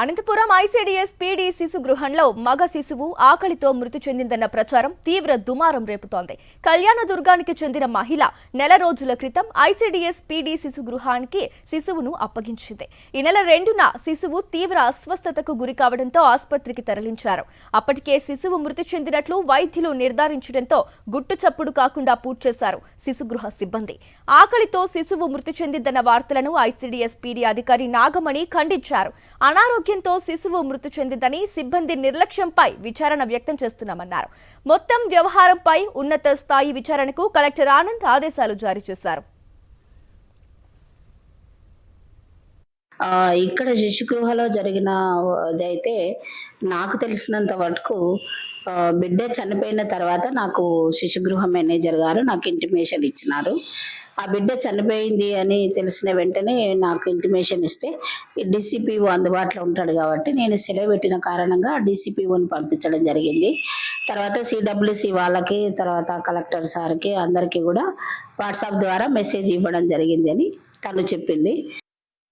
Anantapuram ICDS PD శిశు గృహంలో మగ శిశువు ఆకలితో మృతి చెందిందన్న ప్రచారం తీవ్ర దుమారం రేపుతోంది. కళ్యాణదుర్గానికి చెందిన మహిళ నెల రోజుల క్రితం ఐసీడీఎస్ పీడీ శిశు గృహానికి శిశువును అప్పగించింది. ఈ నెల 2న శిశువు తీవ్ర అస్వస్థతకు గురి కావడంతో ఆసుపత్రికి తరలించారు. అప్పటికే శిశువు మృతి చెందినట్లు వైద్యులు నిర్ధారించడంతో గుట్టు చప్పుడు కాకుండా పూర్తి చేశారు శిశుగృహ సిబ్బంది. ఆకలితో శిశువు మృతి చెందిందన్న వార్తలను ఐసీడీఎస్ పీడీ అధికారి నాగమణి ఖండించారు. అనారోగ్యంతో శిశువు మృతి చెందిందని, సిబ్బంది నిర్లక్ష్యంపై విచారణ వ్యక్తం చేస్తున్నామన్నారు. మొత్తం వ్యవహారంపై ఉన్నత స్థాయి విచారణకు కలెక్టర్ ఆనంద్ ఆదేశాలు జారీ చేశారు. ఇక్కడ శిశుగృహలో జరిగినదైతే నాకు తెలిసినంత వరకు బిడ్డ చనిపోయిన తర్వాత నాకు శిశుగృహ మేనేజర్ గారు నాకు ఇంటిమేషన్ ఇచ్చినారు. ఆ బిడ్డ చనిపోయింది అని తెలిసిన వెంటనే నాకు ఇంటిమేషన్ ఇస్తే డీసీపీఓ అందుబాటులో ఉంటాడు కాబట్టి నేను సెలవు పెట్టిన కారణంగా డీసీపీఓని పంపించడం జరిగింది. తర్వాత సిడబ్ల్యూసి వాళ్ళకి, తర్వాత కలెక్టర్ సార్కి అందరికీ కూడా వాట్సాప్ ద్వారా మెసేజ్ ఇవ్వడం జరిగింది అని తను చెప్పింది.